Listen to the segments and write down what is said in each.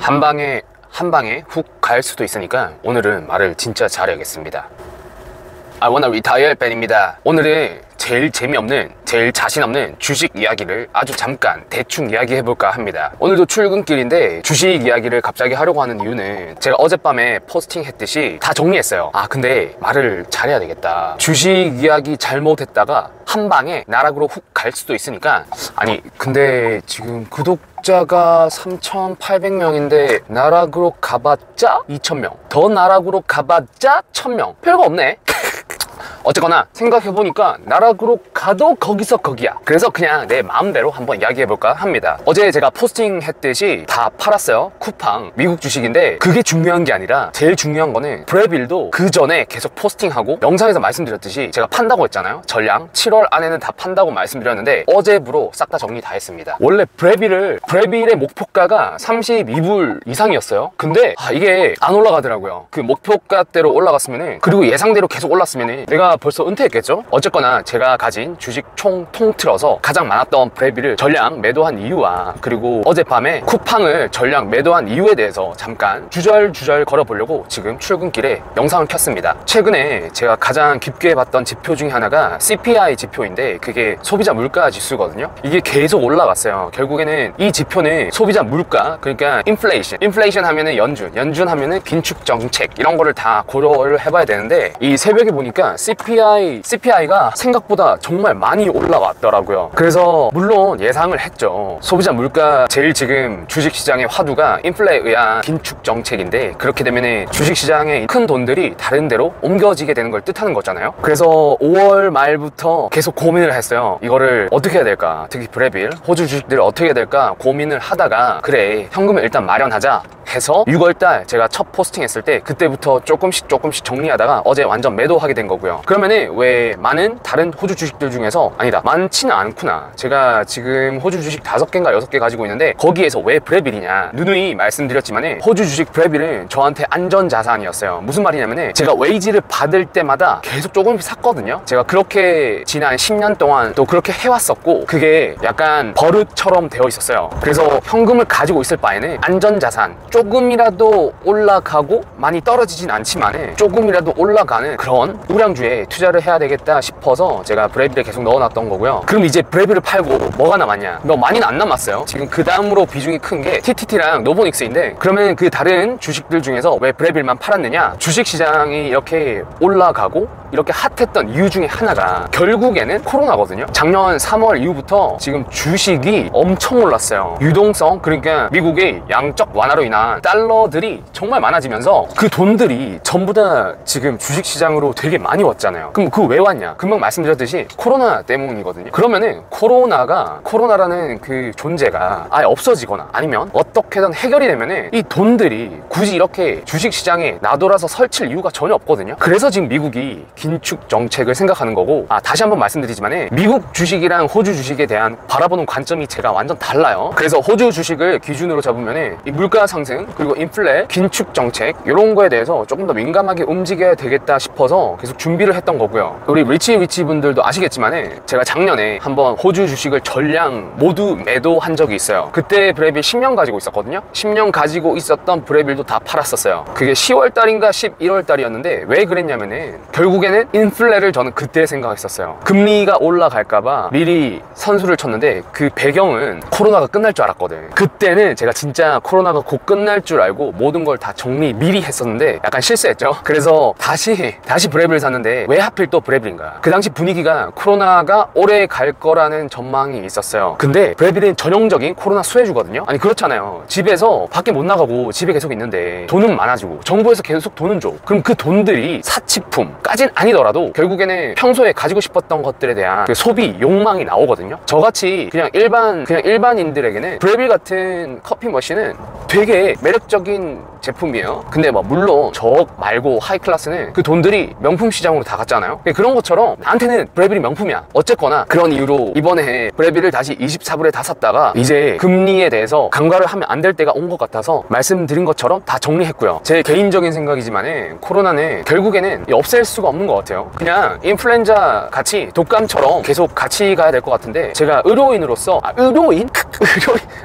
한 방에 훅 갈 수도 있으니까 오늘은 말을 진짜 잘해야겠습니다. I wanna retire 밴입니다. 오늘은 제일 재미없는, 제일 자신 없는 주식 이야기를 아주 잠깐 대충 이야기해볼까 합니다. 오늘도 출근길인데 주식 이야기를 갑자기 하려고 하는 이유는 제가 어젯밤에 포스팅 했듯이 다 정리했어요. 근데 말을 잘해야 되겠다. 주식 이야기 잘못했다가 한 방에 나락으로 훅 갈 수도 있으니까. 아니 근데 지금 구독자가 3,800명인데 나락으로 가봤자 2,000명, 더 나락으로 가봤자 1,000명. 별거 없네. 어쨌거나 생각해보니까 나락으로 가도 거기서 거기야. 그래서 그냥 내 마음대로 한번 이야기해볼까 합니다. 어제 제가 포스팅 했듯이 다 팔았어요. 쿠팡 미국 주식인데 그게 중요한 게 아니라 제일 중요한 거는 브레빌도 그 전에 계속 포스팅하고 영상에서 말씀드렸듯이 제가 판다고 했잖아요. 전량 7월 안에는 다 판다고 말씀드렸는데 어제부로 싹 다 정리 다 했습니다. 원래 브레빌의 목표가가 32불 이상이었어요. 근데 이게 안 올라가더라고요. 그 목표가대로 올라갔으면은, 그리고 예상대로 계속 올랐으면은 내가 벌써 은퇴했겠죠? 어쨌거나 제가 가진 주식 총 통틀어서 가장 많았던 브레빌을 전량 매도한 이유와, 그리고 어젯밤에 쿠팡을 전량 매도한 이유에 대해서 잠깐 주절주절 걸어보려고 지금 출근길에 영상을 켰습니다. 최근에 제가 가장 깊게 봤던 지표 중에 하나가 CPI 지표인데 그게 소비자 물가 지수거든요. 이게 계속 올라갔어요. 결국에는 이 지표는 소비자 물가, 그러니까 인플레이션 하면은 연준 하면은 긴축 정책, 이런 거를 다 고려를 해봐야 되는데 이 새벽에 보니까 CPI가 생각보다 정말 많이 올라왔더라고요. 그래서 물론 예상을 했죠. 소비자 물가, 제일 지금 주식시장의 화두가 인플레에 의한 긴축 정책인데, 그렇게 되면 주식시장의 큰 돈들이 다른 데로 옮겨지게 되는 걸 뜻하는 거잖아요. 그래서 5월 말부터 계속 고민을 했어요. 이거를 어떻게 해야 될까? 특히 브레빌, 호주 주식들을 어떻게 해야 될까 고민을 하다가, 그래 현금을 일단 마련하자 해서 6월달 제가 첫 포스팅 했을 때 그때부터 조금씩 정리하다가 어제 완전 매도하게 된 거고요. 그러면은 왜 많은 다른 호주 주식들 중에서, 아니다, 많지는 않구나. 제가 지금 호주 주식 5개인가 6개 가지고 있는데 거기에서 왜 브레빌이냐, 누누이 말씀드렸지만은 호주 주식 브레빌은 저한테 안전자산이었어요. 무슨 말이냐면은 제가 웨이지를 받을 때마다 계속 조금씩 샀거든요. 제가 그렇게 지난 10년 동안 또 그렇게 해왔었고, 그게 약간 버릇처럼 되어 있었어요. 그래서 현금을 가지고 있을 바에는 안전자산, 조금이라도 올라가고 많이 떨어지진 않지만 조금이라도 올라가는 그런 우량주에 투자를 해야 되겠다 싶어서 제가 브레빌에 계속 넣어놨던 거고요. 그럼 이제 브레빌을 팔고 뭐가 남았냐? 뭐 많이는 안 남았어요. 지금 그 다음으로 비중이 큰 게 TTT랑 노보닉스인데, 그러면 그 다른 주식들 중에서 왜 브레빌만 팔았느냐? 주식시장이 이렇게 올라가고 이렇게 핫했던 이유 중에 하나가 결국에는 코로나거든요. 작년 3월 이후부터 지금 주식이 엄청 올랐어요. 유동성, 그러니까 미국의 양적 완화로 인한 달러들이 정말 많아지면서 그 돈들이 전부 다 지금 주식시장으로 되게 많이 왔잖아요. 그럼 그 왜 왔냐? 금방 말씀드렸듯이 코로나 때문이거든요. 그러면은 코로나라는 그 존재가 아예 없어지거나 아니면 어떻게든 해결이 되면은 이 돈들이 굳이 이렇게 주식시장에 나돌아서 설칠 이유가 전혀 없거든요. 그래서 지금 미국이 긴축 정책을 생각하는 거고, 다시 한번 말씀드리지만 미국 주식이랑 호주 주식에 대한 바라보는 관점이 제가 완전 달라요. 그래서 호주 주식을 기준으로 잡으면 이 물가 상승, 그리고 인플레, 긴축 정책, 이런 거에 대해서 조금 더 민감하게 움직여야 되겠다 싶어서 계속 준비를 했던 거고요. 우리 리치 분들도 아시겠지만 제가 작년에 한번 호주 주식을 전량 모두 매도한 적이 있어요. 그때 브레빌 10년 가지고 있었거든요. 10년 가지고 있었던 브레빌도 다 팔았었어요. 그게 10월 달인가 11월 달이었는데 왜 그랬냐면은 결국에는 인플레를 저는 그때 생각했었어요. 금리가 올라갈까봐 미리 선수를 쳤는데 그 배경은 코로나가 끝날 줄 알았거든. 그때는 제가 진짜 코로나가 곧 끝날 줄 알고 모든 걸 다 정리 미리 했었는데 약간 실수했죠. 그래서 다시 브레빌을 샀는데 왜 하필 또 브레빌인가? 그 당시 분위기가 코로나가 오래 갈 거라는 전망이 있었어요. 근데 브레빌은 전형적인 코로나 수혜주거든요. 아니 그렇잖아요. 집에서 밖에 못 나가고 집에 계속 있는데 돈은 많아지고 정부에서 계속 돈은 줘. 그럼 그 돈들이 사치품까진 아니더라도 결국에는 평소에 가지고 싶었던 것들에 대한 그 소비 욕망이 나오거든요. 저같이 그냥 일반인들에게는 브레빌 같은 커피 머신은 되게 매력적인 제품이에요. 근데 물론 저 말고 하이클래스는 그 돈들이 명품 시장으로 다 갔잖아요. 그런 것처럼 나한테는 브레빌이 명품이야. 어쨌거나 그런 이유로 이번에 브레빌을 다시 24불에 다 샀다가 이제 금리에 대해서 간과를 하면 안 될 때가 온 것 같아서 말씀드린 것처럼 다 정리했고요. 제 개인적인 생각이지만 코로나는 결국에는 없앨 수가 없는 없는 것 같아요. 그냥 인플루엔자 같이 독감처럼 계속 같이 가야 될 것 같은데, 제가 의료인으로서 의료인?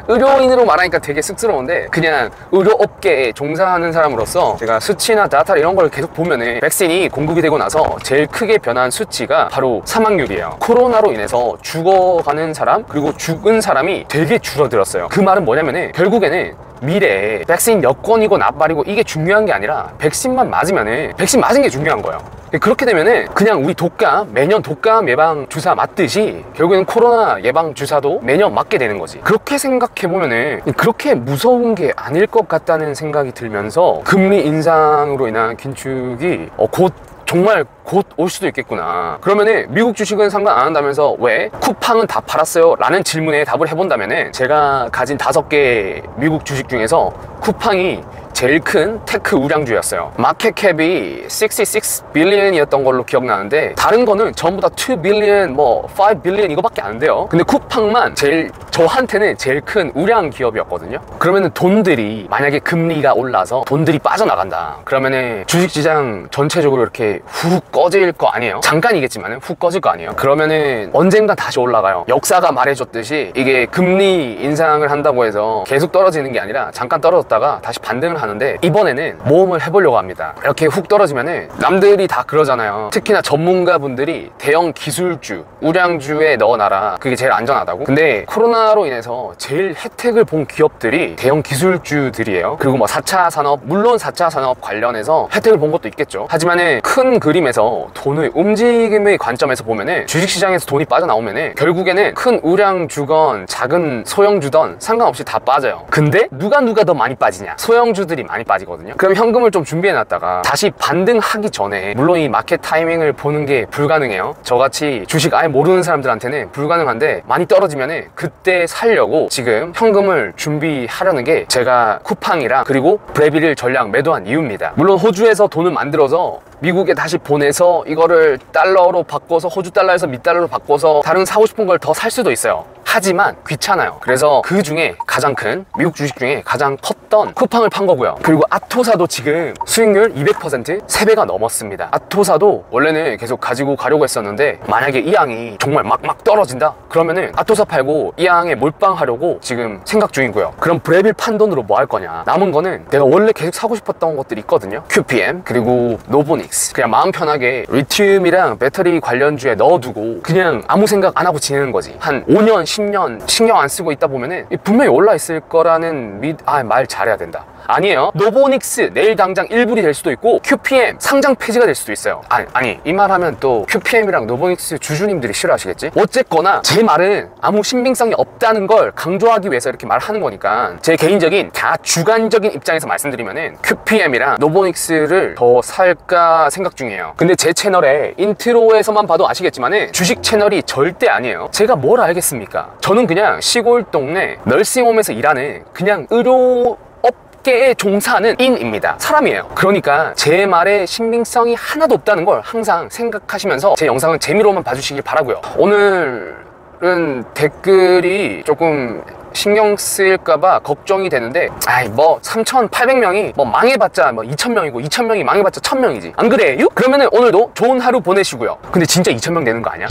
의료인으로 말하니까 되게 쑥스러운데, 그냥 의료업계에 종사하는 사람으로서 제가 수치나 데이터 이런 걸 계속 보면은 백신이 공급이 되고 나서 제일 크게 변한 수치가 바로 사망률이에요. 코로나로 인해서 죽어가는 사람 그리고 죽은 사람이 되게 줄어들었어요. 그 말은 뭐냐면은 결국에는 미래에 백신 여건이고 나발이고 이게 중요한 게 아니라 백신만 맞으면은 백신 맞은 게 중요한 거예요. 그렇게 되면은 그냥 우리 독감, 매년 독감 예방 주사 맞듯이 결국에는 코로나 예방 주사도 매년 맞게 되는 거지. 그렇게 생각해 보면은 그렇게 무서운 게 아닐 것 같다는 생각이 들면서 금리 인상으로 인한 긴축이 정말 곧 올 수도 있겠구나. 그러면은 미국 주식은 상관 안 한다면서 왜 쿠팡은 다 팔았어요? 라는 질문에 답을 해본다면은 제가 가진 5개 미국 주식 중에서 쿠팡이 제일 큰 테크 우량주였어요. 마켓캡이 66 빌리언이었던 걸로 기억나는데 다른 거는 전부 다 2 빌리언, 5 빌리언 이거밖에 안 돼요. 근데 쿠팡만 저한테는 제일 큰 우량 기업이었거든요. 그러면은 돈들이 만약에 금리가 올라서 돈들이 빠져나간다. 그러면은 주식시장 전체적으로 이렇게 훅 꺼질 거 아니에요? 잠깐이겠지만 훅 꺼질 거 아니에요? 그러면은 언젠가 다시 올라가요. 역사가 말해줬듯이 이게 금리 인상을 한다고 해서 계속 떨어지는 게 아니라 잠깐 떨어졌다가 다시 반등을 하는데, 이번에는 모험을 해보려고 합니다. 이렇게 훅 떨어지면은 남들이 다 그러잖아요. 특히나 전문가분들이 대형 기술주, 우량주에 넣어놔라, 그게 제일 안전하다고. 근데 코로나로 인해서 제일 혜택을 본 기업들이 대형 기술주들이에요. 그리고 4차 산업, 물론 4차 산업 관련해서 혜택을 본 것도 있겠죠. 하지만은 큰 그림에서 돈의 움직임의 관점에서 보면은 주식시장에서 돈이 빠져나오면은 결국에는 큰 우량주건 작은 소형주던 상관없이 다 빠져요. 근데 누가 더 많이 빠지냐? 소형주들이 많이 빠지거든요. 그럼 현금을 좀 준비해놨다가 다시 반등하기 전에, 물론 이 마켓 타이밍을 보는 게 불가능해요. 저같이 주식 아예 모르는 사람들한테는 불가능한데, 많이 떨어지면은 그때 살려고 지금 현금을 준비하려는 게 제가 쿠팡이랑 그리고 브레비를 전량 매도한 이유입니다. 물론 호주에서 돈을 만들어서 미국에 다시 보내서 이거를 달러로 바꿔서, 호주 달러에서 미 달러로 바꿔서 다른 사고 싶은 걸 더 살 수도 있어요. 하지만 귀찮아요. 그래서 그 중에 가장 큰, 미국 주식 중에 가장 컸던 쿠팡을 판 거고요. 그리고 아토사도 지금 수익률 200%, 3배가 넘었습니다. 아토사도 원래는 계속 가지고 가려고 했었는데, 만약에 이 양이 정말 막 떨어진다? 그러면은 아토사 팔고 이 양에 몰빵하려고 지금 생각 중이고요. 그럼 브레빌 판 돈으로 뭐 할 거냐? 남은 거는 내가 원래 계속 사고 싶었던 것들이 있거든요. QPM, 그리고 노보닉스. 그냥 마음 편하게 리튬이랑 배터리 관련주에 넣어두고 그냥 아무 생각 안 하고 지내는 거지. 한 5년, 10년 신경 안 쓰고 있다 보면은 분명히 올라 있을 거라는 말 잘해야 된다. 아니에요. 노보닉스 내일 당장 1불이 될 수도 있고 QPM 상장 폐지가 될 수도 있어요. 아니 이 말 하면 또 QPM이랑 노보닉스 주주님들이 싫어하시겠지? 어쨌거나 제 말은 아무 신빙성이 없다는 걸 강조하기 위해서 이렇게 말하는 거니까, 제 개인적인 다 주관적인 입장에서 말씀드리면은 QPM이랑 노보닉스를 더 살까 생각 중이에요. 근데 제 채널에 인트로에서만 봐도 아시겠지만은 주식 채널이 절대 아니에요. 제가 뭘 알겠습니까? 저는 그냥 시골 동네 널싱홈에서 일하는 그냥 의료업계에 종사하는 인입니다. 사람이에요. 그러니까 제 말에 신빙성이 하나도 없다는 걸 항상 생각하시면서 제 영상을 재미로만 봐주시길 바라고요. 오늘은 댓글이 조금 신경 쓰일까봐 걱정이 되는데, 3,800명이 망해봤자 2,000명이고 2,000명이 망해봤자 1,000명이지. 안 그래요? 그러면은 오늘도 좋은 하루 보내시고요. 근데 진짜 2,000명 되는 거 아니야?